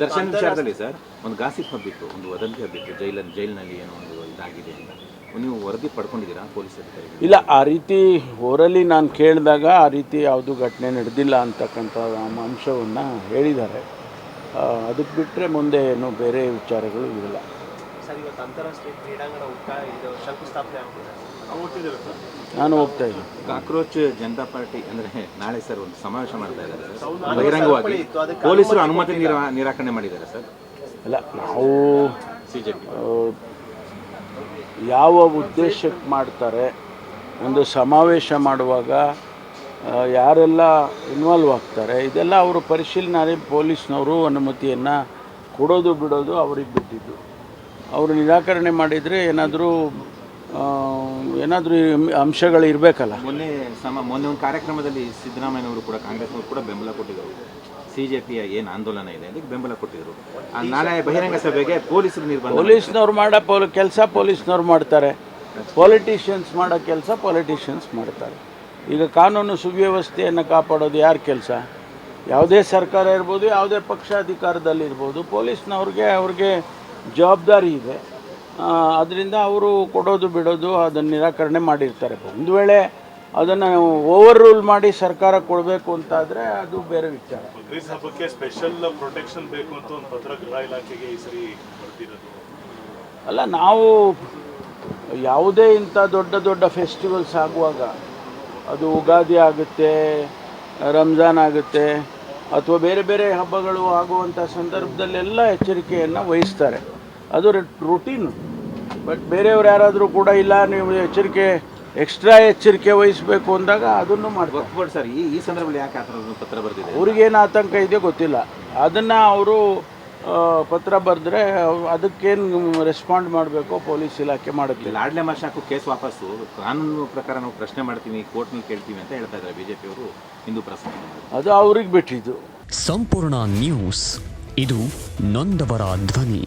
ದರ್ಶನ್ ವಿಚಾರದಲ್ಲಿ ಸರ್ ಒಂದು ಗಾಸಿಪ್ ಹಬ್ಬಿತ್ತು, ಒಂದು ವದಂತಿ ಹಬ್ಬಿತ್ತು, ಜೈಲಿನಲ್ಲಿ ಏನೋ ಒಂದು ಇದಾಗಿದೆ ಅಂತ ನೀವು ವರದಿ ಪಡ್ಕೊಂಡಿದ್ದೀರಾ ಪೊಲೀಸ್ ಅಧಿಕಾರಿಗಳು? ಇಲ್ಲ, ಆ ರೀತಿ ಓರಲಿ ನಾನು ಕೇಳಿದಾಗ ಆ ರೀತಿ ಯಾವುದು ಘಟನೆ ನಡೆದಿಲ್ಲ ಅಂತಕ್ಕಂಥ ಅಂಶವನ್ನು ಹೇಳಿದ್ದಾರೆ. ಅದಕ್ಕೆ ಬಿಟ್ಟರೆ ಮುಂದೆ ಏನು ಬೇರೆ ವಿಚಾರಗಳು ಇರಲ್ಲ. ಸರ್, ಇವತ್ತು ಅಂತಾರಾಷ್ಟ್ರೀಯ ಕ್ರೀಡಾಂಗಣ ಶಂಕುಸ್ಥಾಪನೆ ಆಗ್ತಿದೆ, ನಾನು ಹೋಗ್ತಾ ಇದ್ದೀನಿ. ಕಾಕ್ರೋಚ್ ಜನತಾ ಪಾರ್ಟಿ ಅಂದರೆ ನಾಳೆ ಸರ್ ಒಂದು ಸಮಾವೇಶ ಮಾಡ್ತಾ ಇದ್ದಾರೆ ಸರ್, ಬಹಿರಂಗವಾಗಿ ಪೊಲೀಸರು ಅನುಮತಿ ನಿರಾಕರಣೆ ಮಾಡಿದ್ದಾರೆ ಸರ್. ಅಲ್ಲ, ನಾವು CJP ಯಾವ ಉದ್ದೇಶಕ್ಕೆ ಮಾಡ್ತಾರೆ, ಒಂದು ಸಮಾವೇಶ ಮಾಡುವಾಗ ಯಾರೆಲ್ಲ ಇನ್ವಾಲ್ವ್ ಆಗ್ತಾರೆ ಇದೆಲ್ಲ ಅವರು ಪರಿಶೀಲನೆ, ಪೊಲೀಸ್ನವರು ಅನುಮತಿಯನ್ನು ಕೊಡೋದು ಬಿಡೋದು ಅವ್ರಿಗೆ ಬಿಟ್ಟಿದ್ದು. ಅವರು ನಿರಾಕರಣೆ ಮಾಡಿದರೆ ಏನಾದರೂ ಅಂಶಗಳು ಇರಬೇಕಲ್ಲ. ಮೊನ್ನೆ ಒಂದು ಕಾರ್ಯಕ್ರಮದಲ್ಲಿ ಸಿದ್ದರಾಮಯ್ಯನವರು ಕೂಡ ಕಾಂಗ್ರೆಸ್ನವರು ಕೂಡ ಬೆಂಬಲ ಕೊಟ್ಟಿದ್ದರು. CJPಯ ಏನು ಆಂದೋಲನ ಇದೆ ಅದಕ್ಕೆ ಬೆಂಬಲ ಕೊಟ್ಟಿದ್ದರು. ನಾಳೆ ಬಹಿರಂಗ ಸಭೆಗೆ ಪೊಲೀಸರು ನಿರ್ಬಂಧ. ಪೊಲೀಸ್ನವ್ರು ಮಾಡೋ ಕೆಲಸ ಪೊಲೀಸ್ನವ್ರು ಮಾಡ್ತಾರೆ, ಪಾಲಿಟಿಷಿಯನ್ಸ್ ಮಾಡೋ ಕೆಲಸ ಪಾಲಿಟಿಷಿಯನ್ಸ್ ಮಾಡ್ತಾರೆ. ಈಗ ಕಾನೂನು ಸುವ್ಯವಸ್ಥೆಯನ್ನು ಕಾಪಾಡೋದು ಯಾರ ಕೆಲಸ? ಯಾವುದೇ ಸರ್ಕಾರ ಇರ್ಬೋದು, ಯಾವುದೇ ಪಕ್ಷ ಅಧಿಕಾರದಲ್ಲಿರ್ಬೋದು, ಅವ್ರಿಗೆ ಜವಾಬ್ದಾರಿ ಇದೆ. ಅದರಿಂದ ಅವರು ಕೊಡೋದು ಬಿಡೋದು ಅದನ್ನು ನಿರಾಕರಣೆ ಮಾಡಿರ್ತಾರೆ. ಒಂದು ವೇಳೆ ಅದನ್ನು ಓವರ್ ರೂಲ್ ಮಾಡಿ ಸರ್ಕಾರ ಕೊಡಬೇಕು ಅಂತಾದರೆ ಅದು ಬೇರೆ ವಿಚಾರ. ಹಬ್ಬಕ್ಕೆ ಸ್ಪೆಷಲ್ ಪ್ರೊಟೆಕ್ಷನ್ ಬೇಕು ಅಂತ ಒಂದು ಪತ್ರ ಗೃಹ ಇಲಾಖೆಗೆ ಈ ಸರಿ ಬರ್ತಿರೋದು. ಅಲ್ಲ, ನಾವು ಯಾವುದೇ ಇಂಥ ದೊಡ್ಡ ಫೆಸ್ಟಿವಲ್ಸ್ ಆಗುವಾಗ, ಅದು ಯುಗಾದಿ ಆಗುತ್ತೆ, ರಂಜಾನ್ ಆಗುತ್ತೆ, ಅಥವಾ ಬೇರೆ ಬೇರೆ ಹಬ್ಬಗಳು ಆಗುವಂಥ ಸಂದರ್ಭದಲ್ಲೆಲ್ಲ ಎಚ್ಚರಿಕೆಯನ್ನು ವಹಿಸ್ತಾರೆ. ಅದು ರೂಟೀನು. ಬಟ್ ಬೇರೆಯವ್ರು ಯಾರಾದರೂ ಕೂಡ ಇಲ್ಲ ನೀವು ಎಕ್ಸ್ಟ್ರಾ ಎಚ್ಚರಿಕೆ ವಹಿಸಬೇಕು ಅಂದಾಗ ಅದನ್ನು ಮಾಡ್ಬೋದು ಸರ್. ಈ ಸಂದರ್ಭದಲ್ಲಿ ಯಾಕೆ ಆ ಥರದ ಪತ್ರ ಬರೆದಿದೆ? ಅವ್ರಿಗೇನು ಆತಂಕ ಇದೆಯೋ ಗೊತ್ತಿಲ್ಲ. ಅದನ್ನು ಅವರು ಪತ್ರ ಬರೆದ್ರೆ ಅದಕ್ಕೇನು ರೆಸ್ಪಾಂಡ್ ಮಾಡಬೇಕು ಪೊಲೀಸ್ ಇಲಾಖೆ ಮಾಡುತ್ತೆ. ಲಾಡ್ಲೆ ಮಾರ್ಷಾಕು ಕೇಸ್ ವಾಪಸ್ಸು ಕಾನೂನು ಪ್ರಕಾರ ನಾವು ಪ್ರಶ್ನೆ ಮಾಡ್ತೀವಿ, ಕೋರ್ಟ್ನಲ್ಲಿ ಕೇಳ್ತೀವಿ ಅಂತ ಹೇಳ್ತಾ ಇದ್ದಾರೆ BJP ಅವರು. ಹಿಂದೂ ಪ್ರಶ್ನೆ ಅದು ಅವ್ರಿಗೆ ಬಿಟ್ಟಿದ್ದು. ಸಂಪೂರ್ಣ ನ್ಯೂಸ್, ಇದು ನೊಂದವರ ಧ್ವನಿ.